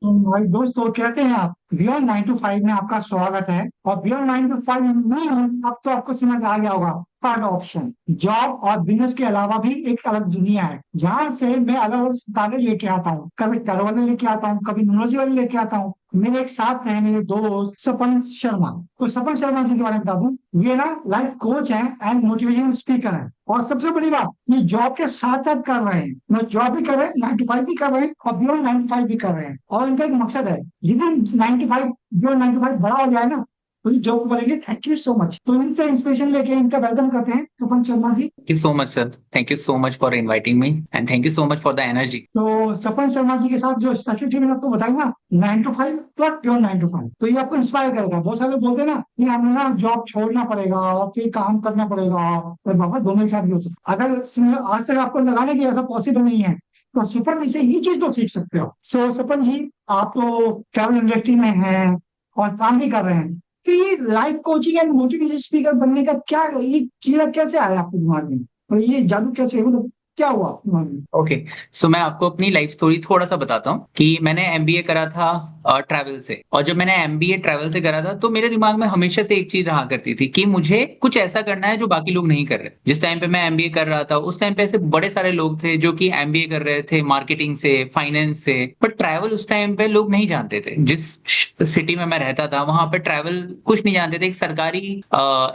तो भाई दोस्तों कैसे हैं आप? बियॉन्ड 9 to 5 में आपका स्वागत है। और बियॉन्ड 9 to 5 में अब तो आपको समझ आ गया होगा। थर्ड ऑप्शन, जॉब और बिजनेस के अलावा भी एक अलग दुनिया है जहाँ से मैं अलग अलग सितारे लेके आता हूँ। कभी तरह वाले लेके आता हूँ, कभी न्यूरोलॉजी वाले लेके आता हूँ। मेरे एक साथ हैं मेरे दोस्त सपन शर्मा। तो सपन शर्मा जी के बारे में बता दूं, ये ना लाइफ कोच हैं एंड मोटिवेशन स्पीकर हैं। और सबसे बड़ी बात, ये जॉब के साथ साथ कर रहे हैं, मतलब जॉब भी कर रहे हैं, 9 to 5 भी कर रहे हैं और बियॉन्ड 9 to 5 भी कर रहे हैं। और इनका एक मकसद है, यदि 9 to 5 बियॉन्ड 9 to 5 बड़ा हो जाए ना, तो ये जॉब को बोलेंगे थैंक यू सो मच। तो इनसे इंस्पिरेशन लेके इनका वेलकम करते हैं सपन Sharma ji. Thank you so much, sir. Thank you so much for inviting me, and thank you so much for the energy. तो सपन शर्मा जी के साथ जो स्पेशलिटी मैंने आपको बताई ना, 9 to 5 प्लस प्योर 9 to 5, तो ये आपको इंस्पायर करेगा। बहुत सारे लोग बोलते हैं ना कि हमें ना जॉब छोड़ना पड़ेगा और फिर काम करना पड़ेगा, और बाबा दोनों एक साथ भी हो सकता। अगर आज तक आपको लगाने की ऐसा पॉसिबल नहीं है, तो सपन से ये चीज तो सीख सकते हो। सो सपन जी, आप तो ट्रैवल इंडस्ट्री में हैं और काम भी कर रहे हैं, तो ये life coaching and motivation speaker बनने का क्या, ये कीड़ा कैसे आया आपके दिमाग में, और ये जादू कैसे, मतलब क्या हुआ आपके दिमाग में? ओके, सो मैं आपको अपनी लाइफ स्टोरी थोड़ा सा बताता हूँ कि मैंने एमबीए करा था ट्रैवल से। और जब मैंने एमबीए ट्रैवल से करा था तो मेरे दिमाग में हमेशा से एक चीज रहा करती थी कि मुझे कुछ ऐसा करना है जो बाकी लोग नहीं कर रहे। जिस टाइम पे मैं एमबीए कर रहा था उस टाइम पे ऐसे बड़े सारे लोग थे जो कि एमबीए कर रहे थे मार्केटिंग से, फाइनेंस से, बट ट्रैवल उस टाइम पे लोग नहीं जानते थे। जिस सिटी में मैं रहता था वहां पे ट्रैवल कुछ नहीं जानते थे। एक सरकारी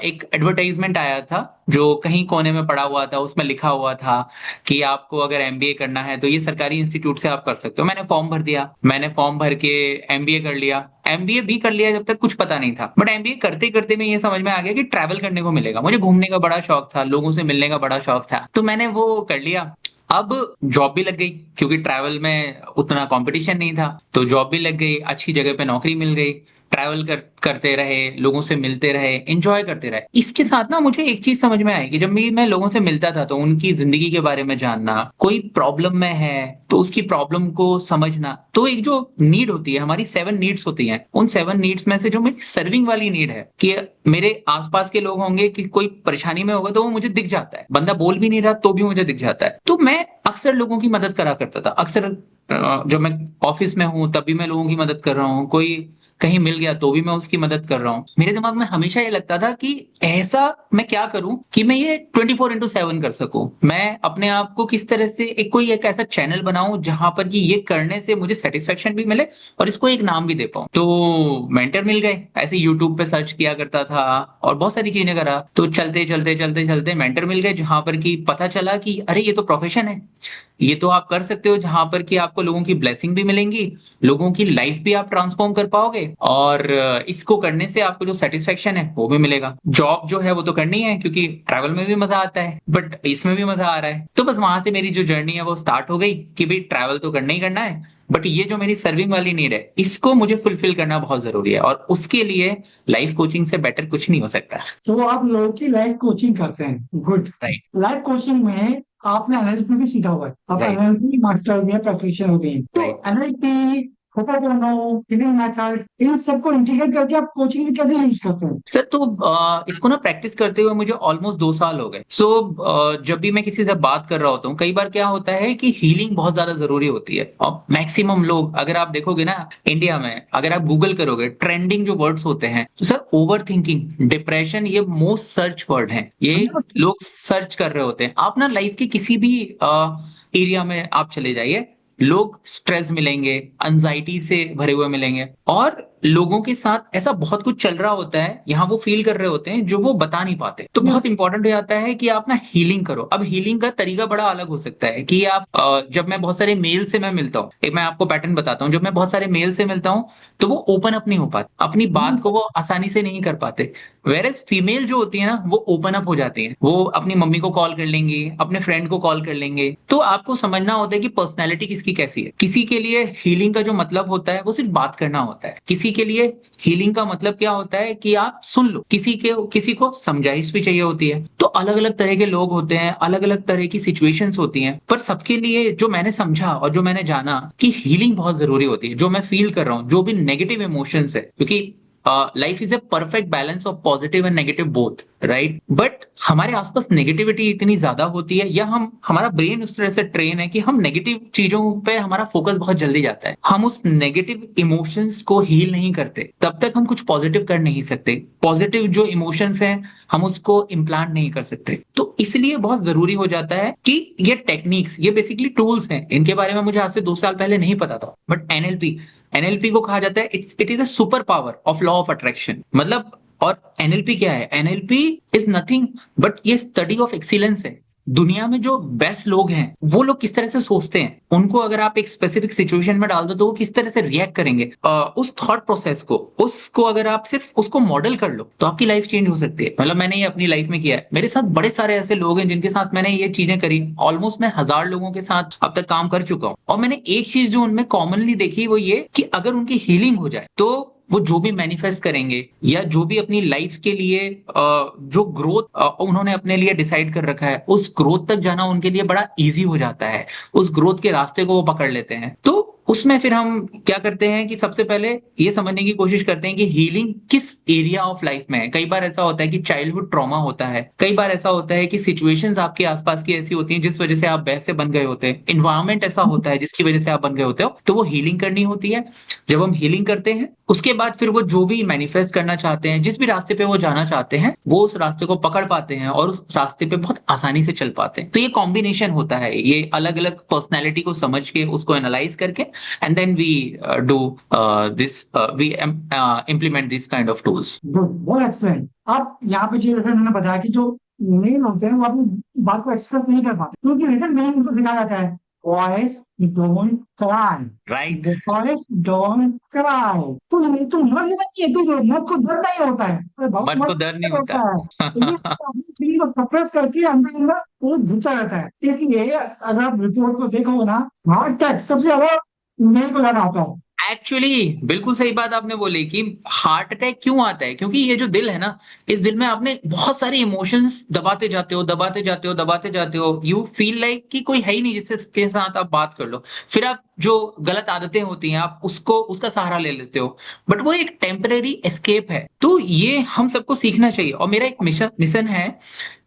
एक एडवर्टाइजमेंट आया था जो कहीं कोने में पड़ा हुआ था, उसमें लिखा हुआ था कि आपको अगर एमबीए करना है तो ये सरकारी इंस्टीट्यूट से आप कर सकते हो। मैंने फॉर्म भर दिया, मैंने फॉर्म भर के एमबीए कर लिया। एमबीए भी कर लिया, जब तक कुछ पता नहीं था, बट एमबीए करते करते में ये समझ में आ गया कि ट्रैवल करने को मिलेगा। मुझे घूमने का बड़ा शौक था, लोगों से मिलने का बड़ा शौक था, तो मैंने वो कर लिया। अब जॉब भी लग गई क्योंकि ट्रैवल में उतना कंपटीशन नहीं था, तो जॉब भी लग गई, अच्छी जगह पे नौकरी मिल गई। ट्रैवल करते रहे, लोगों से मिलते रहे, एंजॉय करते रहे। इसके साथ ना मुझे एक चीज समझ में आई कि जब भी मैं लोगों से मिलता था तो उनकी जिंदगी के बारे में जानना, कोई प्रॉब्लम में है तो उसकी प्रॉब्लम को समझना। तो एक जो नीड होती है, हमारी 7 नीड्स होती हैं, उन 7 नीड्स में से जो मेरी सर्विंग वाली नीड है कि मेरे आसपास के लोग होंगे कि कोई परेशानी में होगा तो वो मुझे दिख जाता है। बंदा बोल भी नहीं रहा तो भी मुझे दिख जाता है। तो मैं अक्सर लोगों की मदद करा करता था। अक्सर जब मैं ऑफिस में हूं तब भी मैं लोगों की मदद कर रहा हूँ, कोई कहीं मिल गया तो भी मैं उसकी मदद कर रहा हूँ। मेरे दिमाग में हमेशा ये लगता था कि ऐसा मैं क्या करूं कि मैं ये 24/7 कर सकूं। मैं अपने आप को किस तरह से एक ऐसा चैनल बनाऊं जहां पर कि ये करने से मुझे सेटिस्फेक्शन भी मिले और इसको एक नाम भी दे पाऊं। तो मेंटर मिल गए, ऐसे यूट्यूब पे सर्च किया करता था और बहुत सारी चीजें करा। तो चलते चलते चलते चलते मेंटर मिल गए जहां पर कि पता चला कि अरे ये तो प्रोफेशन है, ये तो आप कर सकते हो जहां पर कि आपको लोगों की ब्लेसिंग भी मिलेंगी, लोगों की लाइफ भी आप ट्रांसफॉर्म कर पाओगे, और इसको करने से आपको जो सेटिस्फेक्शन है वो भी मिलेगा। जॉब जो है वो तो करनी है क्योंकि ट्रैवल में भी मजा आता है, बट इसमें भी मजा आ रहा है। तो बस वहां से मेरी जो जर्नी है वो स्टार्ट हो गई कि भाई ट्रैवल तो करना ही करना है, बट ये जो मेरी सर्विंग वाली नीड है इसको मुझे फुलफिल करना बहुत जरूरी है, और उसके लिए लाइफ कोचिंग से बेटर कुछ नहीं हो सकता। तो आप लोगों की लाइफ कोचिंग करते हैं, गुड। राइट। लाइफ कोचिंग में आपने एनएलपी भी सीखा हुआ है, आप राइट। एनएलपी मास्टर हो गए, प्रैक्टिशनर हो गए, तो राइट। एनएलपी, होपोपोनो, हीलिंग मेथड, इन सबको इंटीग्रेट करके आप कोचिंग में कैसे यूज करते हैं? सर तो इसको ना प्रैक्टिस करते हुए मुझे ऑलमोस्ट 2 साल हो गए। सो जब भी मैं किसी से बात कर रहा होता हूँ, कई बार क्या होता है कि हीलिंग बहुत ज्यादा जरूरी होती है। और मैक्सिमम लोग, अगर आप देखोगे ना इंडिया में, अगर आप गूगल करोगे ट्रेंडिंग जो वर्ड्स होते हैं, तो सर ओवर थिंकिंग, डिप्रेशन, ये मोस्ट सर्च वर्ड है। ये लोग सर्च कर रहे होते हैं। आप ना लाइफ के किसी भी एरिया में आप चले जाइए, लोग स्ट्रेस मिलेंगे, अंजाइटी से भरे हुए मिलेंगे, और लोगों के साथ ऐसा बहुत कुछ चल रहा होता है, यहाँ वो फील कर रहे होते हैं जो वो बता नहीं पाते। तो बहुत यस। इंपॉर्टेंट हो जाता है कि आप ना हीलिंग करो। अब हीलिंग का तरीका बड़ा अलग हो सकता है कि आप जब मैं बहुत सारे मेल से मैं मिलता हूँ, एक मैं आपको पैटर्न बताता हूँ, जब मैं बहुत सारे मेल से मिलता हूँ तो वो ओपन अप नहीं हो पाते, अपनी बात को वो आसानी से नहीं कर पाते। वेर एज फीमेल जो होती है ना वो ओपन अप हो जाती है, वो अपनी मम्मी को कॉल कर लेंगी, अपने फ्रेंड को कॉल कर लेंगे। तो आपको समझना होता है कि पर्सनैलिटी किसकी कैसी है। किसी के लिए हीलिंग का जो मतलब होता है वो सिर्फ बात करना होता है, किसी के लिए हीलिंग का मतलब क्या होता है कि आप सुन लो, किसी को समझाइश भी चाहिए होती है। तो अलग अलग तरह के लोग होते हैं, अलग अलग तरह की सिचुएशंस होती हैं, पर सबके लिए जो मैंने समझा और जो मैंने जाना कि हीलिंग बहुत जरूरी होती है। जो मैं फील कर रहा हूँ, जो भी नेगेटिव इमोशंस है, क्योंकि life is a perfect balance of positive and negative both, right? But हमारे आसपास नेगेटिविटी इतनी ज्यादा होती है, या हमारा ब्रेन उस तरह से ट्रेन है कि हम नेगेटिव चीजों पे हमारा फोकस बहुत जल्दी जाता है। हम उस नेगेटिव इमोशंस को हील नहीं करते, तब तक हम कुछ पॉजिटिव कर नहीं सकते। पॉजिटिव जो इमोशंस हैं हम उसको इम्प्लांट नहीं कर सकते। तो इसलिए बहुत जरूरी हो जाता है कि ये टेक्निक्स, ये बेसिकली टूल्स हैं, इनके बारे में मुझे आज से 2 साल पहले नहीं पता था। बट एनएलपी को कहा जाता है it is a super power of law of attraction. मतलब, और एनएलपी क्या है? एनएलपी इज नथिंग बट ये स्टडी ऑफ एक्सीलेंस है। दुनिया में जो बेस्ट लोग हैं वो लोग किस तरह से सोचते हैं, उनको अगर आप एक स्पेसिफिक सिचुएशन में डाल दो तो वो किस तरह से रिएक्ट करेंगे, उस थॉट प्रोसेस को, उसको अगर आप सिर्फ उसको मॉडल कर लो तो आपकी लाइफ चेंज हो सकती है। मतलब मैंने ये अपनी लाइफ में किया है। मेरे साथ बड़े सारे ऐसे लोग हैं जिनके साथ मैंने ये चीजें करी। ऑलमोस्ट मैं 1000 लोगों के साथ अब तक काम कर चुका हूं, और मैंने एक चीज जो उनमें कॉमनली देखी वो ये कि अगर उनकी हीलिंग हो जाए तो वो जो भी मैनिफेस्ट करेंगे या जो भी अपनी लाइफ के लिए जो ग्रोथ उन्होंने अपने लिए डिसाइड कर रखा है, उस ग्रोथ तक जाना उनके लिए बड़ा इजी हो जाता है। उस ग्रोथ के रास्ते को वो पकड़ लेते हैं। तो उसमें फिर हम क्या करते हैं कि सबसे पहले ये समझने की कोशिश करते हैं कि हीलिंग किस एरिया ऑफ लाइफ में है। कई बार ऐसा होता है कि चाइल्डहुड ट्रॉमा होता है, कई बार ऐसा होता है कि सिचुएशंस आपके आसपास की ऐसी होती हैं जिस वजह से आप वैसे बन गए होते हैं, इन्वायरमेंट ऐसा होता है जिसकी वजह से आप बन गए होते हो, तो वो हीलिंग करनी होती है। जब हम हीलिंग करते हैं उसके बाद फिर वो जो भी मैनिफेस्ट करना चाहते हैं, जिस भी रास्ते पे वो जाना चाहते हैं, वो उस रास्ते को पकड़ पाते हैं और उस रास्ते पे बहुत आसानी से चल पाते हैं। तो ये कॉम्बिनेशन होता है, ये अलग अलग पर्सनैलिटी को समझ के उसको एनालाइज करके, and then we do this we implement this kind of tools. बहुत एक्सलेंट। आप यहाँ पे जैसे उन्होंने बताया कि जो मेन होते हैं वो अपनी बात को एक्सप्रेस नहीं कर पाते, क्योंकि रीजन मेन उनको दिखाया जाता है, voice don't cry, right. Voice don't cry. तुम मर नहीं है, तुम मत को डर नहीं होता है, अरे बहुत मर्द को मत डर नहीं होता होता। है। तो ये अपनी फीलिंग को सप्रेस करके अंदर अंदर वो घुसा रहता है। इसलिए अगर आप रिपोर्ट को देखो ना, हार्ट अटैक सबसे ज्यादा मेल को ज्यादा आता है। एक्चुअली बिल्कुल सही बात आपने बोली कि हार्ट अटैक क्यों आता है, क्योंकि ये जो दिल है ना, इस दिल में आपने बहुत सारे इमोशंस दबाते जाते हो, दबाते जाते हो, दबाते जाते हो। यू फील लाइक कि कोई है ही नहीं जिससे के साथ आप बात कर लो। फिर आप जो गलत आदतें होती हैं आप उसको उसका सहारा ले लेते हो, बट वो एक टेम्परेरी एस्केप है। तो ये हम सबको सीखना चाहिए। और मेरा एक मिशन मिशन है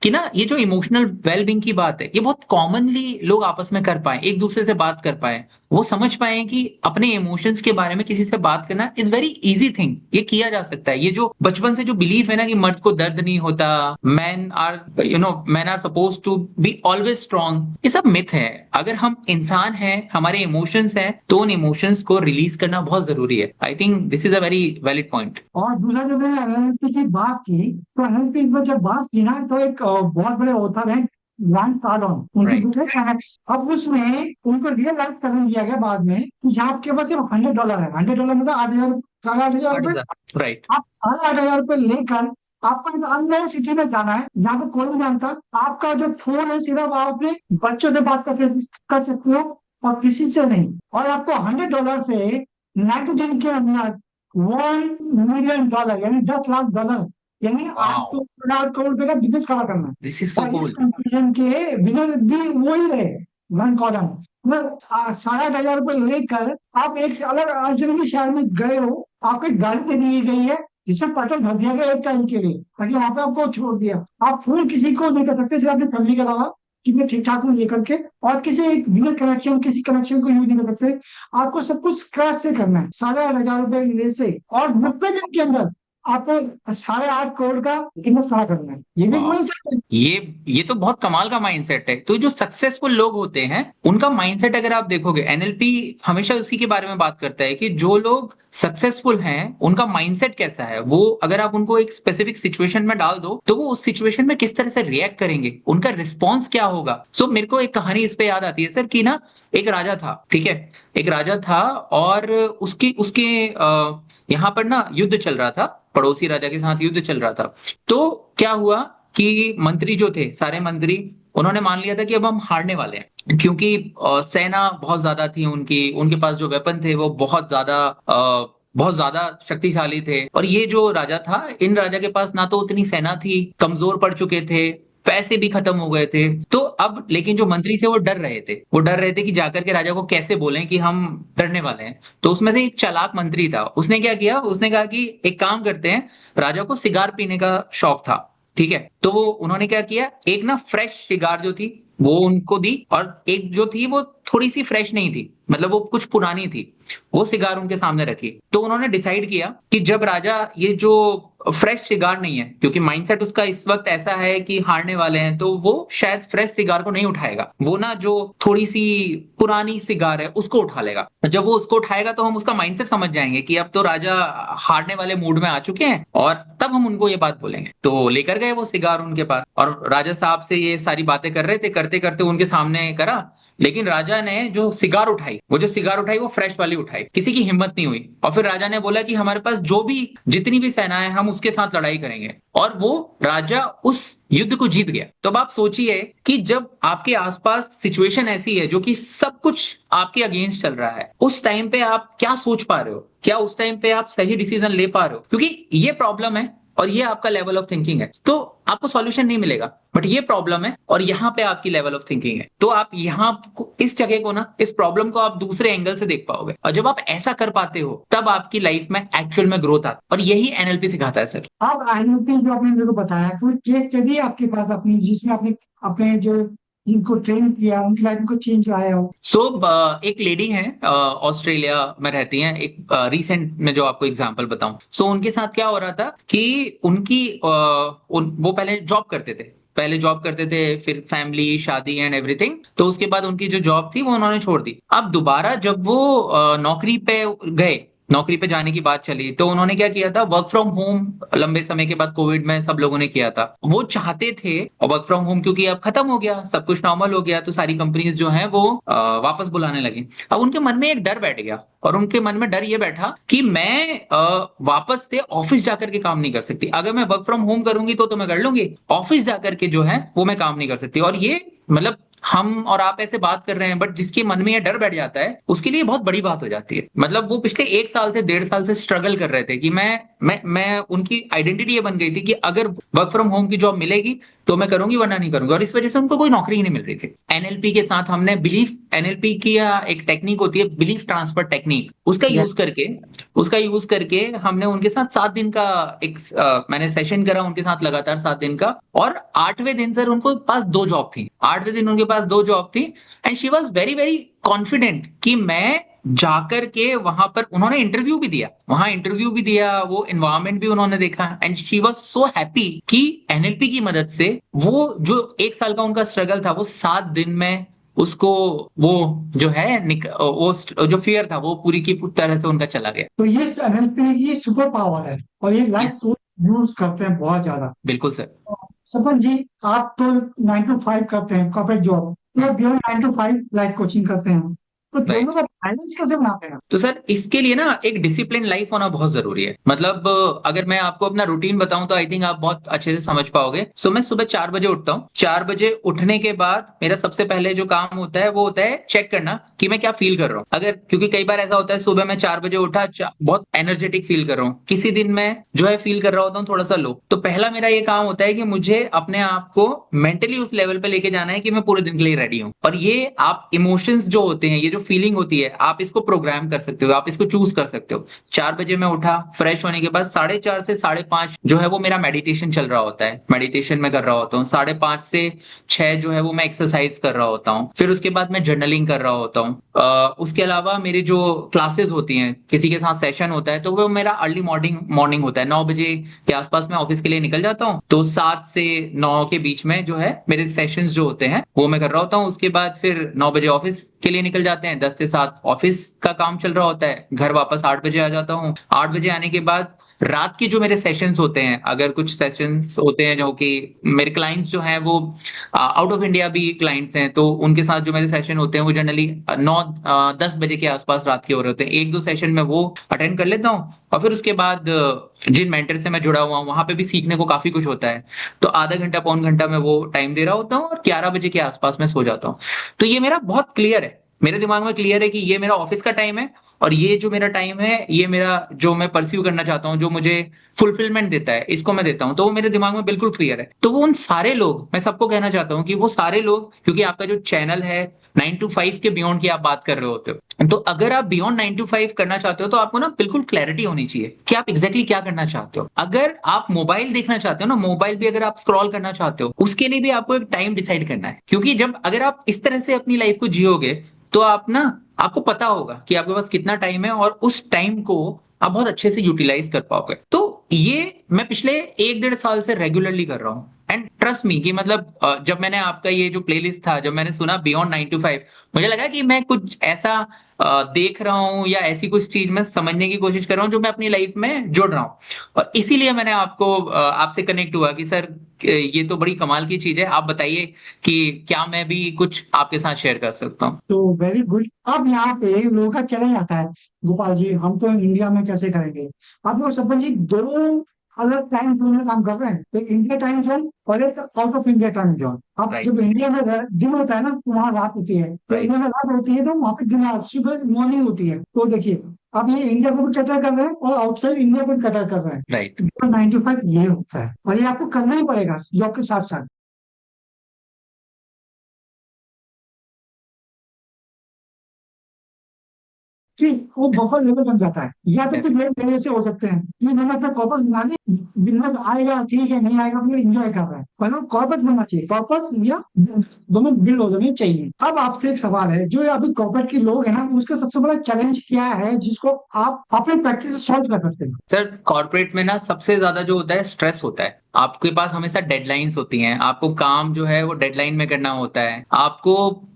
कि ना, ये जो इमोशनल वेलबींग की बात है ये बहुत कॉमनली लोग आपस में कर पाए, एक दूसरे से बात कर पाए, वो समझ पाए कि अपने इमोशंस के बारे में किसी से बात करना इज वेरी इजी थिंग, ये किया जा सकता है। ये जो बचपन से जो बिलीफ है ना कि मर्द को दर्द नहीं होता, man are suppose to be always strong, ये सब मिथ है। अगर हम इंसान हैं, हमारे इमोशंस हैं, तो उन इमोशंस को रिलीज करना बहुत जरूरी है। I think this is a very valid point. और दूसरा जो मैंने एनएलपी की बात की, तो एनएलपी पर जब बात की ना तो एक बहुत बड़े ऑथर है ग्रांट कार्डोन, उनकी राइट। बुक है कनेक्स। अब उसमें उनको रियल लाइफ चैलेंज दिया गया बाद में कि जहाँ आपके पास सिर्फ $100 है, $100 मतलब 8,000, 8,500 रुपए। राइट। आप 8,500 रुपए लेकर आपको एक अननोन सिटी में जाना है जहाँ पे कोई नहीं जानता। आपका जो फोन है सिर्फ आप अपने बच्चों से बात कर सकते हो और किसी से नहीं। और आपको $100 से 90 दिन के अंदर $1 million यानी $10 लाख, यानी वाओ, 8 लाख करोड़ रुपए का बिजनेस खड़ा करना है। दिस इज सो और इस कूल। कंपटीशन के विनर भी वही रहे, वन कॉलम। मतलब 8,500 रुपए लेकर आप एक अलग अजनबी शहर में गए हो, आपको एक गाड़ी दे दी गई है जिसमें पेट्रोल भर दिया गया एक टाइम के लिए, ताकि वहां पे आपको छोड़ दिया। आप फोन किसी को नहीं कर सकते, सिर्फ अपनी फैमिली के अलावा कि मैं ठीक ठाक हूँ ये करके। और किसी बिजनेस कनेक्शन, किसी कनेक्शन को यूज नहीं कर सकते। आपको सब कुछ स्क्रैच से करना है, 8,500 रुपए ले से, और 90 दिन के अंदर आपको 8.5 करोड़ का बिजनेस खड़ा करना है। ये भी वाह, वही सब है। ये तो बहुत कमाल का माइंडसेट है। तो जो सक्सेसफुल लोग होते हैं उनका माइंडसेट अगर आप देखोगे, एनएलपी हमेशा उसी के बारे में बात करता है कि जो लोग सक्सेसफुल हैं उनका माइंडसेट कैसा है। वो अगर आप उनको एक स्पेसिफिक सिचुएशन में डाल दो तो वो उस सिचुएशन में किस तरह से रिएक्ट करेंगे, उनका रिस्पॉन्स क्या होगा। सो मेरे को एक कहानी इस पे याद आती है सर कि ना, एक राजा था, ठीक है, एक राजा था, और उसके उसके यहाँ पर ना युद्ध चल रहा था, पड़ोसी राजा के साथ युद्ध चल रहा था। तो क्या हुआ कि मंत्री जो थे, सारे मंत्री, उन्होंने मान लिया था कि अब हम हारने वाले हैं, क्योंकि सेना बहुत ज्यादा थी उनकी, उनके पास जो वेपन थे वो बहुत ज्यादा शक्तिशाली थे। और ये जो राजा था, इन राजा के पास ना तो उतनी सेना थी, कमजोर पड़ चुके थे, पैसे भी खत्म हो गए थे। तो अब लेकिन जो मंत्री थे वो डर रहे थे कि जाकर के राजा को कैसे बोलें कि हम डरने वाले हैं। तो उसमें से एक चालाक मंत्री था, उसने क्या किया, उसने कहा कि एक काम करते हैं, राजा को सिगार पीने का शौक था, ठीक है, तो उन्होंने क्या किया, एक ना फ्रेश सिगार जो थी वो उनको दी, और एक जो थी वो थोड़ी सी फ्रेश नहीं थी, मतलब वो कुछ पुरानी थी, वो सिगार उनके सामने रखी। तो उन्होंने डिसाइड किया कि जब राजा ये जो फ्रेश सिगार नहीं है, क्योंकि माइंडसेट उसका इस वक्त ऐसा है कि हारने वाले हैं, तो वो शायद फ्रेश सिगार को नहीं उठाएगा, वो ना जो थोड़ी सी पुरानी सिगार है उसको उठा लेगा। जब वो उसको उठाएगा तो हम उसका माइंडसेट समझ जाएंगे कि अब तो राजा हारने वाले मूड में आ चुके हैं, और तब हम उनको ये बात बोलेंगे। तो लेकर गए वो सिगार उनके पास, और राजा साहब से ये सारी बातें कर रहे थे, करते करते उनके सामने करा, लेकिन राजा ने जो सिगार उठाई, वो फ्रेश वाली उठाई, किसी की हिम्मत नहीं हुई। और फिर राजा ने बोला कि हमारे पास जो भी जितनी भी सेना है हम उसके साथ लड़ाई करेंगे, और वो राजा उस युद्ध को जीत गया। तो अब आप सोचिए कि जब आपके आसपास सिचुएशन ऐसी है जो कि सब कुछ आपके अगेंस्ट चल रहा है, उस टाइम पे आप क्या सोच पा रहे हो, क्या उस टाइम पे आप सही डिसीजन ले पा रहे हो, क्योंकि ये प्रॉब्लम है और ये आपका लेवल ऑफ थिंकिंग है। तो आपको सॉल्यूशन नहीं मिलेगा, बट ये प्रॉब्लम है और यहाँ पे आपकी लेवल ऑफ थिंकिंग है, तो आप यहाँ इस जगह को ना, इस प्रॉब्लम को आप दूसरे एंगल से देख पाओगे, और जब आप ऐसा कर पाते हो तब आपकी लाइफ में एक्चुअल में ग्रोथ आता है, और यही एनएलपी सिखाता है सर। आप एनएलपी जो आपने मेरे को बताया, कोई केस स्टडी आपके पास अपनी जिसमें आपने अपने जो जिनको ट्रेन किया उनकी लाइफ में कोई चेंज आया हो? सो एक लेडी है, ऑस्ट्रेलिया में रहती हैं, एक रिसेंट में जो आपको एग्जांपल बताऊं, सो उनके साथ क्या हो रहा था कि उनकी वो पहले जॉब करते थे, फिर फैमिली, शादी एंड एवरीथिंग, तो उसके बाद उनकी जो जॉब थी वो उन्होंने छोड़ दी। अब दोबारा जब वो नौकरी पे गए, नौकरी पे जाने की बात चली, तो उन्होंने क्या किया था, वर्क फ्रॉम होम, लंबे समय के बाद कोविड में सब लोगों ने किया था, वो चाहते थे वर्क फ्रॉम होम, क्योंकि अब खत्म हो गया, सब कुछ नॉर्मल हो गया, तो सारी कंपनीज जो हैं वो वापस बुलाने लगी। अब उनके मन में एक डर बैठ गया, और उनके मन में डर ये बैठा कि मैं वापस से ऑफिस जाकर के काम नहीं कर सकती, अगर मैं वर्क फ्रॉम होम करूंगी तो मैं कर लूंगी, ऑफिस जाकर के जो है वो मैं काम नहीं कर सकती। और ये मतलब हम और आप ऐसे बात कर रहे हैं, बट जिसके मन में ये डर बैठ जाता है उसके लिए बहुत बड़ी बात हो जाती है। मतलब वो पिछले 1 साल से 1.5 साल से स्ट्रगल कर रहे थे कि मैं उनकी आइडेंटिटी ये बन गई थी कि अगर वर्क फ्रॉम होम की जॉब मिलेगी तो मैं करूंगी, वरना नहीं करूंगी, और इस वजह से उनको कोई नौकरी ही नहीं मिल रही थी। एनएलपी के साथ हमने बिलीफ, एनएलपी की एक टेक्निक होती है बिलीफ ट्रांसफर टेक्निक, उसका यूज करके हमने उनके साथ 7 दिन का एक मैंने सेशन करा उनके साथ लगातार 7 दिन का, और 8वें दिन सर उनको पास 2 जॉब थी, 8वें दिन उनके पास 2 जॉब थी, and she was very very confident कि मैं जाकर के वहां पर, उन्होंने इंटरव्यू भी दिया, वो एनवायरनमेंट भी उन्होंने देखा, and she was so happy कि एनएलपी की मदद से वो जो 1 साल का उनका स्ट्रगल था वो 7 दिन में उसको, वो जो है वो जो फियर था वो पूरी की पूरी तरह से उनका चला गया। तो ये एनएलपी ये सुपर पावर है और ये लाइफ यस, कोच यूज करते हैं बहुत ज्यादा। बिल्कुल सर। सपन जी, आप तो 9 to 5 करते हैं कॉर्पोरेट जॉब, ये बियॉन्ड 9 to 5 लाइफ कोचिंग करते हैं, तो राइट। दोनों का बैलेंस कैसे बनाते हैं? तो सर इसके लिए ना एक डिसिप्लिन लाइफ होना बहुत जरूरी है। मतलब अगर मैं आपको अपना रूटीन बताऊं तो आई थिंक आप बहुत अच्छे से समझ पाओगे। सो मैं सुबह 4 बजे उठता हूँ। 4 बजे उठने के बाद मेरा सबसे पहले जो काम होता है वो होता है चेक करना कि मैं क्या फील कर रहा हूँ। अगर, क्योंकि कई बार ऐसा होता है सुबह मैं 4 बजे उठा, बहुत एनर्जेटिक फील कर रहा हूँ, किसी दिन मैं जो है फील कर रहा होता हूँ थोड़ा सा लो, तो पहला मेरा ये काम होता है कि मुझे अपने आप को मेंटली उस लेवल पे लेके जाना है कि मैं पूरे दिन के लिए रेडी हूँ। और ये आप इमोशंस जो होते हैं, ये जो फीलिंग होती है, आप इसको प्रोग्राम कर सकते हो, आप इसको चूज कर सकते हो। 4 बजे मैं उठा, फ्रेश होने के बाद 4:30 से 5:30 जो है वो मेरा मेडिटेशन चल रहा होता है, मेडिटेशन में कर रहा होता हूँ। 5:30 से 6 जो है वो मैं एक्सरसाइज कर रहा होता हूँ। फिर उसके बाद मैं जर्नलिंग कर रहा होता हूँ। उसके अलावा मेरी जो क्लासेस होती हैं, किसी के साथ सेशन होता है, तो वो मेरा अर्ली मॉर्निंग मॉर्निंग होता है। 9 बजे के आसपास मैं ऑफिस के लिए निकल जाता हूँ, तो 7 से 9 के बीच में जो है मेरे सेशंस जो होते हैं वो मैं कर रहा होता हूँ। उसके बाद फिर 9 बजे ऑफिस के लिए निकल जाते हैं, 10 से 7 ऑफिस का काम चल रहा होता है। घर वापस 8 बजे आ जाता हूँ। 8 बजे आने के बाद रात के जो मेरे सेशंस होते हैं, अगर कुछ सेशंस होते हैं जो कि मेरे क्लाइंट्स जो हैं वो आउट ऑफ इंडिया भी क्लाइंट्स हैं, तो उनके साथ जो मेरे सेशन होते हैं वो जनरली 9-10 बजे के आसपास रात के हो रहे होते हैं। 1-2 सेशन में वो अटेंड कर लेता हूँ, और फिर उसके बाद जिन मेंटर से मैं जुड़ा हुआ हूँ वहां पे भी सीखने को काफी कुछ होता है, तो आधा घंटा 1.25 घंटा मैं वो टाइम दे रहा होता हूँ, और 11 बजे के आसपास मैं सो जाता हूँ। तो ये मेरा बहुत क्लियर है मेरे दिमाग में क्लियर है कि ये मेरा ऑफिस का टाइम है और ये जो मेरा टाइम है ये मेरा जो मैं परस्यू करना चाहता हूँ, जो मुझे फुलफिलमेंट देता है, इसको मैं देता हूँ। तो वो मेरे दिमाग में बिल्कुल क्लियर है। तो वो उन सारे लोग, मैं सबको कहना चाहता हूँ कि वो सारे लोग, क्योंकि आपका जो चैनल है 9 to 5 के बियॉन्ड की आप बात कर रहे होते हो, तो अगर आप बियॉन्ड 9 to 5 करना चाहते हो तो आपको ना बिल्कुल क्लैरिटी होनी चाहिए कि आप एग्जैक्टली क्या करना चाहते हो। अगर आप मोबाइल देखना चाहते हो ना, मोबाइल भी अगर आप स्क्रॉल करना चाहते हो, उसके लिए भी आपको एक टाइम डिसाइड करना है। क्योंकि जब अगर आप इस तरह से अपनी लाइफ को जियोगे तो आप ना, आपको पता होगा कि आपके पास कितना टाइम है और उस टाइम को आप बहुत अच्छे से यूटिलाइज कर पाओगे। तो ये मैं पिछले 1 1.5 साल से रेगुलरली कर रहा हूँ। एंड ट्रस्ट मी कि मतलब जब मैंने आपका ये जो प्लेलिस्ट था, जब मैंने सुना बियॉन्ड 9 to 5, मुझे लगा कि मैं कुछ ऐसा देख रहा हूँ या ऐसी कुछ चीज मैं समझने की कोशिश कर रहा हूँ जो मैं अपनी लाइफ में जोड़ रहा हूँ। और इसीलिए मैंने आपको आपसे कनेक्ट हुआ कि सर ये तो बड़ी कमाल की चीज है, आप बताइए कि क्या मैं भी कुछ आपके साथ शेयर कर सकता हूँ। तो वेरी गुड। अब यहाँ पे लोगों का चैलेंज आता है, गोपाल जी हम तो इंडिया में कैसे करेंगे। अब वो सपन जी दो अलग टाइम जोन में काम कर रहे हैं, एक इंडिया टाइम जोन और एक out of India time zone. अब राइट। जब इंडिया में दिन होता है ना तो वहाँ रात होती है, तो राइट। इंडिया में रात होती है तो वहाँ पे दिन, सुबह मॉर्निंग होती है। तो देखिए अब ये इंडिया को भी कटर कर रहे हैं और आउटसाइड इंडिया को भी कटर कर रहे हैं। राइट। तो 9 to 5 ये होता है और ये आपको करना ही पड़ेगा जॉब के साथ साथ। फिर वो बफर लेवल बन जाता है, या तो कुछ डेफिनेटली। लोग मेरे से हो सकते हैं कि मैंने अपना कॉर्पस बना लिया, बिजनेस आएगा ठीक है, नहीं आएगा फिर इंजॉय कर रहा है, पर कॉर्पस बनना चाहिए, कॉर्पस या दोनों बिल्ड हो जाने चाहिए। अब आपसे एक सवाल है, जो अभी कॉर्पोरेट के लोग हैं ना उसका सबसे बड़ा चैलेंज क्या है जिसको आप अपने प्रैक्टिस से सॉल्व कर सकते हैं। सर कॉर्पोरेट में ना सबसे ज्यादा जो होता है स्ट्रेस होता है। आपके पास हमेशा डेडलाइंस होती हैं, आपको काम जो है वो डेडलाइन में करना होता है। आपको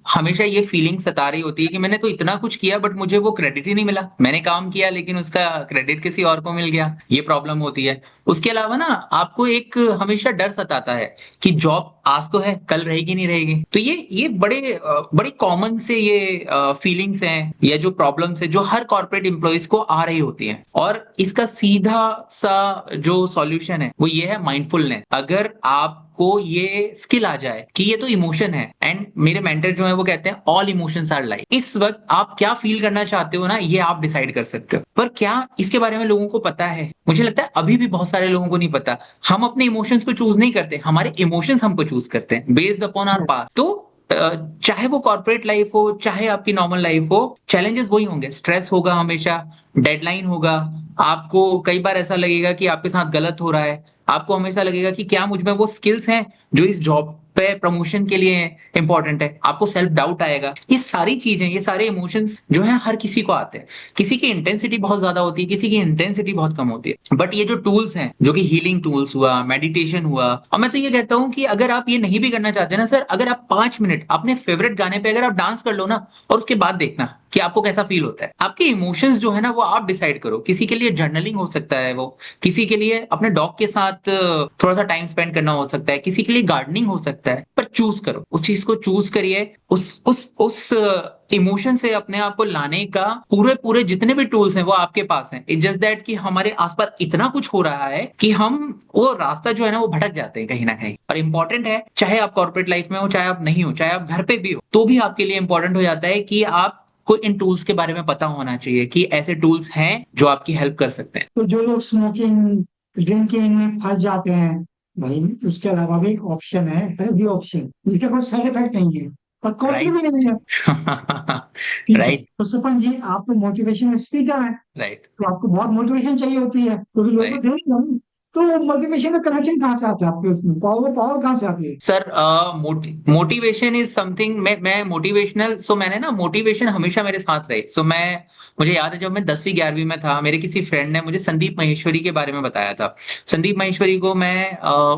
हमेशा ये फीलिंग सता रही होती है कि मैंने तो इतना कुछ किया बट मुझे वो क्रेडिट ही नहीं मिला, मैंने काम किया लेकिन उसका क्रेडिट किसी और को मिल गया, ये प्रॉब्लम होती है। उसके अलावा ना आपको एक हमेशा डर सताता है कि जॉब आज तो है कल रहेगी नहीं रहेगी। तो ये बड़ी कॉमन से ये फीलिंग्स हैं या जो प्रॉब्लम्स है जो हर कॉर्पोरेट एम्प्लॉयज को आ रही होती हैं। और इसका सीधा सा जो सॉल्यूशन है वो ये है माइंडफुलनेस। अगर आपको ये स्किल आ जाए कि ये तो इमोशन है, एंड मेरे मेंटर जो है वो कहते हैं ऑल इमोशंस आर लाइफ, इस वक्त आप क्या फील करना चाहते हो ना ये आप डिसाइड कर सकते हो। पर क्या इसके बारे में लोगों को पता है? मुझे लगता है अभी भी बहुत सारे लोगों को नहीं पता। हम अपने इमोशंस को चूज नहीं करते, हमारे इमोशंस हमको चूज करते हैं बेस्ड अपॉन आवर पास्ट। तो चाहे वो कॉर्पोरेट लाइफ हो चाहे आपकी नॉर्मल लाइफ हो, चैलेंजेस वही होंगे, स्ट्रेस होगा हमेशा, डेडलाइन होगा, आपको कई बार ऐसा लगेगा कि आपके साथ गलत हो रहा है, आपको हमेशा लगेगा कि क्या मुझ में वो स्किल्स हैं जो इस जॉब पे प्रमोशन के लिए इंपॉर्टेंट है, आपको सेल्फ डाउट आएगा। ये सारी चीजें, ये सारे इमोशंस जो है हर किसी को आते हैं। किसी की इंटेंसिटी बहुत ज्यादा होती है, किसी की इंटेंसिटी बहुत कम होती है। बट ये जो टूल्स हैं जो कि हीलिंग टूल्स हुआ, मेडिटेशन हुआ, और मैं तो ये कहता हूं कि अगर आप ये नहीं भी करना चाहते ना सर, अगर आप 5 मिनट अपने फेवरेट गाने पे अगर आप डांस कर लो ना और उसके बाद देखना कि आपको कैसा फील होता है। आपके इमोशंस जो है ना वो आप डिसाइड करो। किसी के लिए जर्नलिंग हो सकता है, वो किसी के लिए अपने डॉग के साथ थोड़ा सा टाइम स्पेंड करना हो सकता है, किसी के लिए गार्डनिंग हो सकता है। पर चूज करो, उस चीज को चूज करिए, उस इमोशन से अपने आप को लाने का पूरे पूरे जितने भी टूल्स हैं वो आपके पास हैं। इट्स जस्ट दैट कि हमारे आसपास इतना कुछ हो रहा है कि हम वो रास्ता जो है ना वो भटक जाते हैं कहीं ना कहीं। और इंपॉर्टेंट है, चाहे आप कॉर्पोरेट लाइफ में हो चाहे आप नहीं हो, चाहे आप घर पे भी हो, तो भी आपके लिए इंपॉर्टेंट हो जाता है कि आप को इन टूल्स के बारे में पता होना चाहिए कि ऐसे टूल्स हैं जो आपकी हेल्प कर सकते हैं। तो जो लोग स्मोकिंग ड्रिंकिंग में फंस जाते हैं, भाई उसके अलावा भी एक ऑप्शन है, हेल्दी ऑप्शन जिसका कोई साइड इफेक्ट नहीं है और कॉस्टली राइट। भी नहीं है। ठीक है, राइट। तो सपन जी आप तो मोटिवेशन स्पीकर हैं, राइट। तो आपको बहुत मोटिवेशन चाहिए होती है क्योंकि लोगों को राइट। देख लो। तो मोटिवेशन का कनेक्शन कहाँ से आता है आपके उसमें, पावर पावर कहाँ से आती है। सर मोटिवेशन इज समथिंग, मैं मोटिवेशनल, सो मैंने ना मोटिवेशन हमेशा मेरे साथ रहे। सो मुझे याद है जब मैं 10वीं 11वीं में था, मेरे किसी फ्रेंड ने मुझे संदीप महेश्वरी के बारे में बताया था। संदीप महेश्वरी को मैं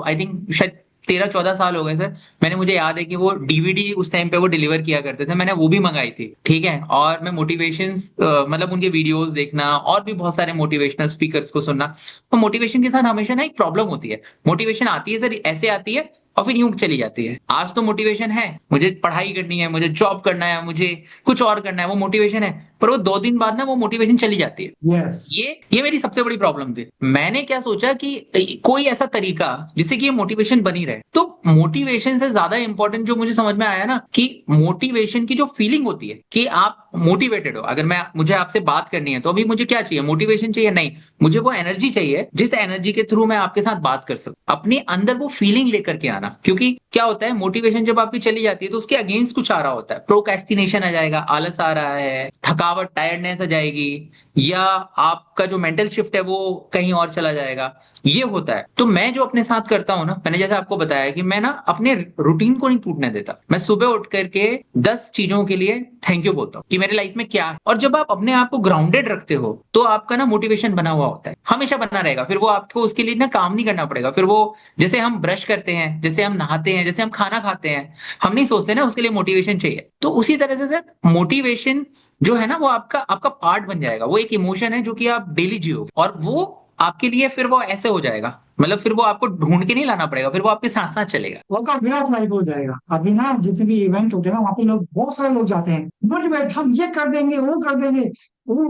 आई थिंक शायद 13 14 साल हो गए सर। मुझे याद है कि वो डीवीडी उस टाइम पे वो डिलीवर किया करते थे, मैंने वो भी मंगाई थी, ठीक है। और मैं मोटिवेशंस मतलब उनके वीडियोस देखना और भी बहुत सारे मोटिवेशनल स्पीकर्स को सुनना। तो मोटिवेशन के साथ हमेशा ना एक प्रॉब्लम होती है, मोटिवेशन आती है सर ऐसे आती है और फिर यूं चली जाती है। आज तो मोटिवेशन है, मुझे पढ़ाई करनी है, मुझे जॉब करना है, मुझे कुछ और करना है, वो मोटिवेशन है। पर वो 2 दिन बाद ना वो मोटिवेशन चली जाती है। यस। ये मेरी सबसे बड़ी प्रॉब्लम थी। मैंने क्या सोचा कि कोई ऐसा तरीका जिससे कि ये मोटिवेशन बनी रहे। तो मोटिवेशन से ज्यादा इंपॉर्टेंट जो मुझे समझ में आया ना, कि मोटिवेशन की जो फीलिंग होती है कि आप मोटिवेटेड हो। अगर मुझे आपसे बात करनी है तो अभी मुझे क्या चाहिए, मोटिवेशन चाहिए? नहीं, मुझे वो एनर्जी चाहिए जिस एनर्जी के थ्रू मैं आपके साथ बात कर सकूं। अपने अंदर वो फीलिंग लेकर के आना। क्योंकि क्या होता है, मोटिवेशन जब आपकी चली जाती है तो उसके अगेंस्ट कुछ आ रहा होता है। प्रोक्रेस्टिनेशन आ जाएगा, आलस आ रहा है, थकावट, टायर्डनेस आ जाएगी, या आपका जो मेंटल शिफ्ट है वो कहीं और चला जाएगा। ये होता है। तो मैं जो अपने साथ करता हूं ना, मैंने जैसे आपको बताया कि मैं ना अपने रूटीन को नहीं टूटने देता। मैं सुबह उठ करके 10 चीजों के लिए थैंक यू बोलता हूँ कि मेरे लाइफ में क्या है। और जब आप अपने आप को ग्राउंडेड रखते हो तो आपका ना मोटिवेशन बना हुआ होता है, हमेशा बना रहेगा। फिर वो आपको उसके लिए ना काम नहीं करना पड़ेगा। फिर वो जैसे हम ब्रश करते हैं, जैसे हम नहाते हैं, जैसे हम खाना खाते हैं, हम नहीं सोचते ना उसके लिए मोटिवेशन चाहिए। तो उसी तरह से सर मोटिवेशन जो है ना वो आपका आपका पार्ट बन जाएगा। वो एक इमोशन है जो कि आप डेली जियोगे, और वो आपके लिए फिर वो ऐसे हो जाएगा। मतलब फिर वो आपको ढूंढ के नहीं लाना पड़ेगा, फिर वो आपके साथ साथ चलेगा। वो का वे ऑफ लाइफ हो जाएगा। अभी ना जितने भी इवेंट होते हैं ना, वहाँ पे लोग, बहुत सारे लोग जाते हैं, मोटिवेट, हम ये कर देंगे, वो कर देंगे। वो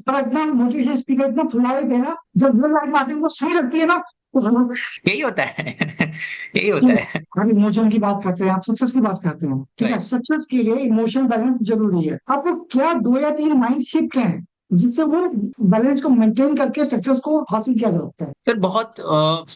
पर इतना मोटिवेशन स्पीकर इतना फुला देते हैं ना, जब रियल लाइफ में आते हैं वो सही लगती है ना, तो हम यही होता है। यही होता हम है। इमोशन की बात करते हैं, आप सक्सेस की बात करते हैं, ठीक है, राइट। सक्सेस के लिए इमोशन बैलेंस जरूरी है। आपको क्या 2 या 3 माइंड शिफ्ट हैं जिससे वो बैलेंस को मेंटेन करके सक्सेस को हासिल किया जा सकता है? सर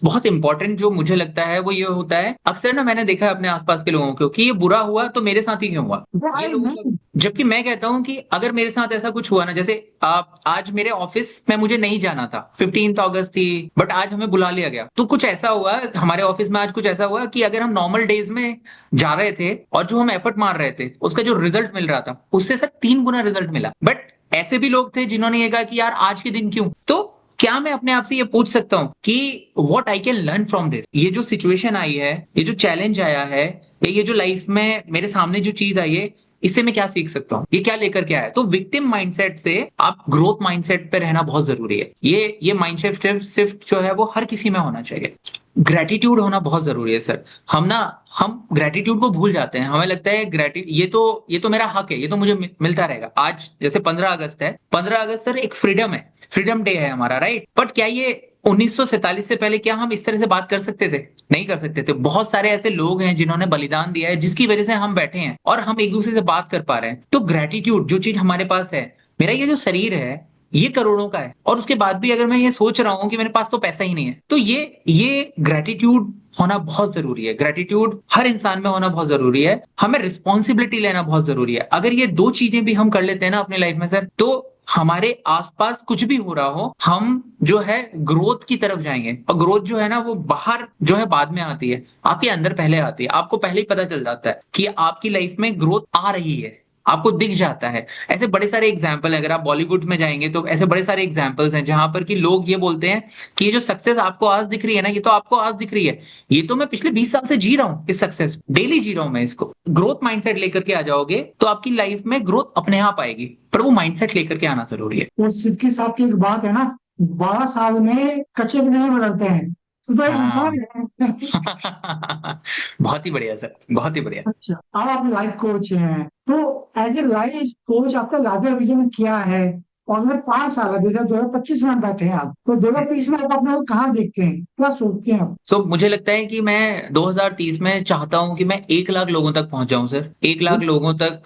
बहुत इंपॉर्टेंट जो मुझे लगता है वो ये होता है, अक्सर ना मैंने देखा है अपने आसपास के लोगों को कि ये बुरा हुआ तो मेरे साथ ही क्यों हुआ, वो ये आई लोगों का। नहीं। जबकि मैं कहता हूं कि अगर मेरे साथ ऐसा कुछ हुआ ना, जैसे आज मेरे ऑफिस में मुझे नहीं जाना था, 15 अगस्त थी, बट आज हमें बुला लिया गया। तो कुछ ऐसा हुआ हमारे ऑफिस में, आज कुछ ऐसा हुआ कि अगर हम नॉर्मल डेज में जा रहे थे और जो हम एफर्ट मार रहे थे उसका जो रिजल्ट मिल रहा था उससे सर 3 गुना रिजल्ट मिला। बट ऐसे भी लोग थे जिन्होंने ये कहा कि यार आज के दिन क्यों। तो क्या मैं अपने आप से ये पूछ सकता हूं कि what I can learn from this, ये जो सिचुएशन आई है, ये जो चैलेंज आया है, ये जो लाइफ में मेरे सामने जो चीज आई है, इससे मैं क्या सीख सकता हूँ, ये क्या लेकर के आया है। तो विक्टिम माइंडसेट से आप ग्रोथ माइंडसेट पे रहना बहुत जरूरी है। ये माइंडसेट शिफ्ट जो है वो हर किसी में होना चाहिए। ग्रेटिट्यूड होना बहुत जरूरी है सर। हम ग्रेटिट्यूड को भूल जाते हैं। हमें लगता है ग्रेटिट्यूड ये तो मेरा हक है, ये तो मुझे मिलता रहेगा। आज जैसे 15 अगस्त है, 15 अगस्त सर एक फ्रीडम है, फ्रीडम डे है हमारा, राइट। बट क्या ये 1947 से पहले क्या हम इस तरह से बात कर सकते थे? नहीं कर सकते थे। बहुत सारे ऐसे लोग हैं जिन्होंने बलिदान दिया है, जिसकी वजह से हम बैठे हैं और हम एक दूसरे से बात कर पा रहे हैं। तो ग्रेटिट्यूड जो चीज हमारे पास है, मेरा ये जो शरीर है ये करोड़ों का है, और उसके बाद भी अगर मैं ये सोच रहा हूं कि मेरे पास तो पैसा ही नहीं है, तो ये ग्रेटिट्यूड होना बहुत जरूरी है। ग्रेटिट्यूड हर इंसान में होना बहुत जरूरी है। हमें रिस्पॉन्सिबिलिटी लेना बहुत जरूरी है। अगर ये 2 चीजें भी हम कर लेते हैं ना अपने लाइफ में सर, तो हमारे आसपास कुछ भी हो रहा हो, हम जो है ग्रोथ की तरफ जाएंगे। और ग्रोथ जो है ना वो बाहर जो है बाद में आती है, आपके अंदर पहले आती है। आपको पहले ही पता चल जाता है कि आपकी लाइफ में ग्रोथ आ रही है, आपको दिख जाता है। ऐसे बड़े सारे एग्जाम्पल है, अगर आप बॉलीवुड में जाएंगे तो ऐसे बड़े सारे एग्जाम्पल्स हैं जहां पर कि लोग ये बोलते हैं कि ये जो सक्सेस आपको आज दिख रही है ना, ये तो आपको आज दिख रही है, ये तो मैं पिछले 20 साल से जी रहा हूँ, इस सक्सेस डेली जी रहा हूं मैं इसको। ग्रोथ माइंडसेट लेकर के आ जाओगे तो आपकी लाइफ में ग्रोथ अपने आप आएगी, पर वो माइंडसेट लेकर के आना जरूरी है। वो सिद्दीकी साहब की एक बात है ना, 12 साल में कच्चे कितने बदलते हैं, तो एक हाँ। इंसान है। बहुत ही बढ़िया सर, बहुत ही बढ़िया। अच्छा, अब आप लाइफ कोच हैं, तो एज ए लाइफ कोच आपका लार्जर विजन क्या है? और अगर 5 साल है, जैसे 2025 में आप बैठे हैं, आप तो 2030 में आप अपने को कहाँ देखते हैं, क्या सोचते हैं आप? मुझे लगता है कि मैं 2030 में चाहता हूं कि मैं 1 लाख लोगों तक पहुंच जाऊं सर। 1 लाख लोगों तक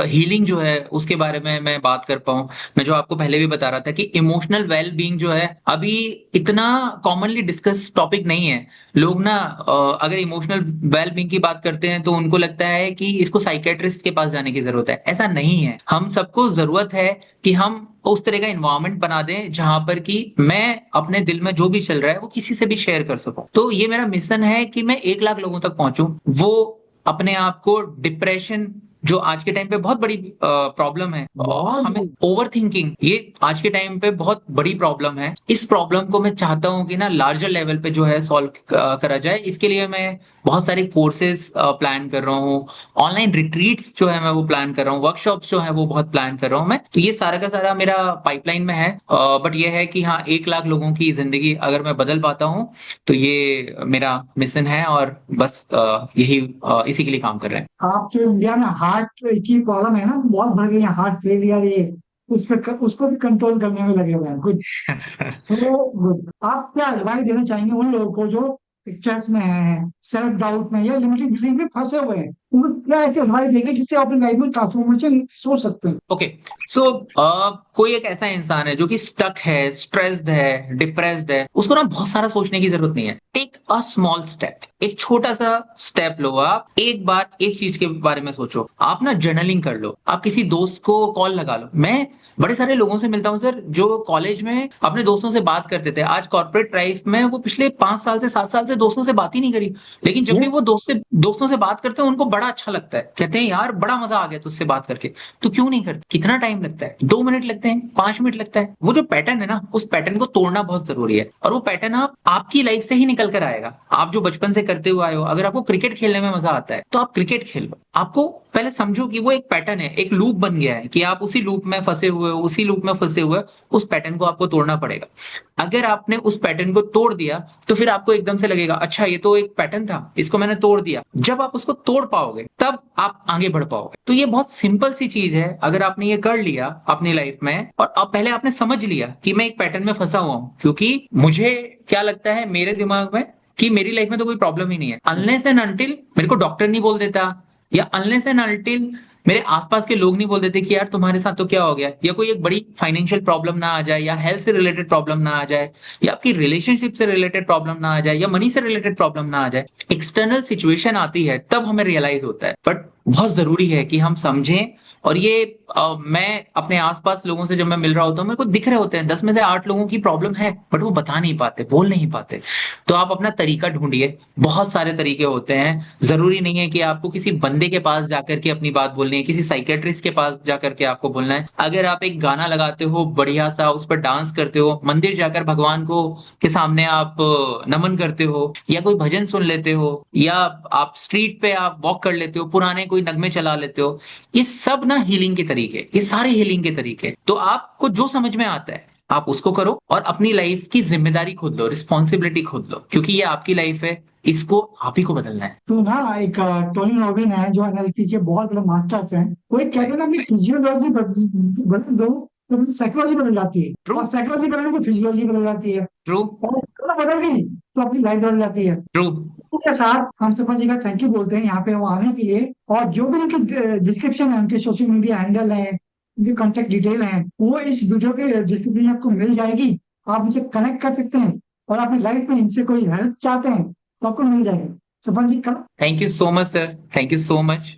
हीलिंग जो है उसके बारे में मैं बात कर पाऊं। मैं जो आपको पहले भी बता रहा था कि इमोशनल वेल बीइंग जो है अभी इतना कॉमनली डिस्कस टॉपिक नहीं है। लोग ना अगर इमोशनल वेल बीइंग की बात करते हैं तो उनको लगता है कि इसको साइकेट्रिस्ट के पास जाने की जरूरत है। ऐसा नहीं है। हम सबको जरूरत है कि हम उस तरह का इन्वायरमेंट बना दें जहां पर कि मैं अपने दिल में जो भी चल रहा है वो किसी से भी शेयर कर सकूं। तो ये मेरा मिशन है कि मैं 1 लाख लोगों तक पहुंचूं। वो अपने आप को डिप्रेशन, जो आज के टाइम पे बहुत बड़ी प्रॉब्लम है, बहुत हमें ओवर थिंकिंग, ये आज के टाइम पे बहुत बड़ी प्रॉब्लम है। इस प्रॉब्लम को मैं चाहता हूं कि ना लार्जर लेवल पे जो है सॉल्व करा जाए। इसके लिए मैं बहुत सारे कोर्सेज प्लान कर रहा हूँ, ऑनलाइन रिट्रीट्स जो है मैं वो प्लान कर रहा हूँ, वर्कशॉप्स जो है वो बहुत प्लान कर रहा हूँ मैं। तो ये सारा का सारा मेरा पाइपलाइन में है। बट ये है कि हाँ, 1 लाख लोगों की जिंदगी अगर मैं बदल पाता हूँ तो ये मेरा मिशन है, और बस यही इसी के लिए काम कर रहे हैं। आप जो इंडिया में हार्ट की प्रॉब्लम है ना, बहुत बढ़ गई है, हार्ट फेलियर ये, उसको भी कंट्रोल करने में लगे हुए हैं। Good, so good. आप क्या एडवाइस देना चाहेंगे उन लोगों को जो स्ट्रेस में है, सेल्फ डाउट में या लिमिटिंग बिलीफ में फंसे हुए हैं? उनको क्या ऐसे एडवाइस देंगे जिससे अपनी लाइफ में ट्रांसफॉर्मेशन सोच सकते हैं? ओके, सो कोई एक ऐसा इंसान है जो कि स्टक है, स्ट्रेस्ड है, डिप्रेस्ड है, उसको ना बहुत सारा सोचने की जरूरत नहीं है। टेक अ स्मॉल स्टेप, एक छोटा सा स्टेप लो। आप एक बार एक चीज के बारे में सोचो, आप ना जर्नलिंग कर लो, आप किसी दोस्त को कॉल लगा लो। मैं बड़े सारे लोगों से मिलता हूँ सर, जो कॉलेज में अपने दोस्तों से बात करते थे, आज कॉर्पोरेट लाइफ में वो पिछले 5 साल से 7 साल से दोस्तों से बात ही नहीं करी। लेकिन जब भी वो यस। दोस्तों से बात करते हैं, उनको बड़ा अच्छा लगता है, कहते हैं यार बड़ा मजा आ गया तुझसे बात करके। तो क्यों नहीं करते? कितना टाइम लगता है? 2 मिनट लगते हैं, 5 मिनट लगता है। वो जो पैटर्न है ना, उस पैटर्न को तोड़ना बहुत जरूरी है। और वो पैटर्न आप आपकी लाइफ से ही निकल कर आएगा। आप जो बचपन से करते हुए आए हो, अगर आपको क्रिकेट खेलने में मजा आता है तो आप क्रिकेट खेल लो। आपको पहले समझो कि वो एक पैटर्न है, एक लूप बन गया है, कि आप उसी लूप में फंसे हुए हो, उसी लूप में फंसे हुए हो। उस पैटर्न को आपको तोड़ना पड़ेगा। अगर आपने उस पैटर्न को तोड़ दिया तो फिर आपको एकदम से लगेगा अच्छा ये तो एक पैटर्न था, इसको मैंने तोड़ दिया। जब आप उसको तोड़ पाओगे तब आप आगे बढ़ पाओगे। तो ये बहुत सिंपल सी चीज है। अगर आपने ये कर लिया अपनी लाइफ में, और अब पहले आपने समझ लिया कि मैं एक पैटर्न में फंसा हुआ हूं, क्योंकि मुझे क्या लगता है मेरे दिमाग में कि मेरी लाइफ में तो कोई प्रॉब्लम ही नहीं है, अनलेस एंड अनटिल मेरे को डॉक्टर नहीं बोल देता, या अनलेस एंड अनटिल मेरे आसपास के लोग नहीं बोल देते कि यार तुम्हारे साथ तो क्या हो गया, या कोई एक बड़ी फाइनेंशियल प्रॉब्लम ना आ जाए, या हेल्थ से रिलेटेड प्रॉब्लम ना आ जाए, या आपकी रिलेशनशिप से रिलेटेड प्रॉब्लम ना आ जाए, या मनी से रिलेटेड प्रॉब्लम ना आ जाए। एक्सटर्नल सिचुएशन आती है तब हमें रियलाइज होता है। बट बहुत जरूरी है कि हम समझें। और ये मैं अपने आसपास लोगों से जब मैं मिल रहा होता हूँ, मेरे को दिख रहे होते हैं 10 में से 8 लोगों की प्रॉब्लम है, बट वो बता नहीं पाते, बोल नहीं पाते। तो आप अपना तरीका ढूंढिए। बहुत सारे तरीके होते हैं। जरूरी नहीं है कि आपको किसी बंदे के पास जाकर के अपनी बात बोलनी है, किसी साइकेट्रिस्ट के पास जाकर के आपको बोलना है। अगर आप एक गाना लगाते हो बढ़िया सा, उस पर डांस करते हो, मंदिर जाकर भगवान को के सामने आप नमन करते हो, या कोई भजन सुन लेते हो, या आप स्ट्रीट पे आप वॉक कर लेते हो, पुराने कोई नगमे चला लेते हो, ये सब ना हीलिंग के तरीके, ये सारे हीलिंग के तरीके। तो आपको जो समझ में आता है आप उसको करो, और अपनी लाइफ की जिम्मेदारी खुद लो, रिस्पॉन्सिबिलिटी खुद लो, क्योंकि ये आपकी लाइफ है, इसको आप ही को बदलना है। तो ना एक टोनी रॉबिन है जो एनएलपी के बहुत बड़े मास्टर्स हैं, वो एक कहते हैं ना, अपनी फिजियोलॉजी बदल दो तो साइकोलॉजी बदल जाती है, ट्रू। और साइकोलॉजी बदलने को फिजियोलॉजी बदल जाती है, ट्रू। और दोनों बदल गई तो अपनी लाइफ बदल जाती है। ट्रू। के साथ हम सपन जी का थैंक यू बोलते हैं यहाँ पे वो आने के लिए, और जो भी उनके डिस्क्रिप्शन है, उनके सोशल मीडिया हैंडल है, उनके कॉन्टेक्ट डिटेल है, वो इस वीडियो के डिस्क्रिप्शन में आपको मिल जाएगी। आप उनसे कनेक्ट कर सकते हैं, और अपनी लाइफ में इनसे कोई हेल्प चाहते हैं तो आपको मिल जाएगी। सपन जी का thank you so much sir, thank you so much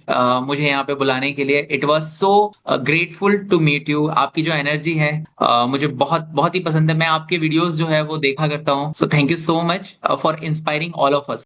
मुझे यहाँ पे बुलाने के लिए। It was so grateful to meet you. आपकी जो एनर्जी है मुझे बहुत बहुत ही पसंद है। मैं आपके वीडियोस जो है वो देखा करता हूँ। So thank you so much for inspiring all of us.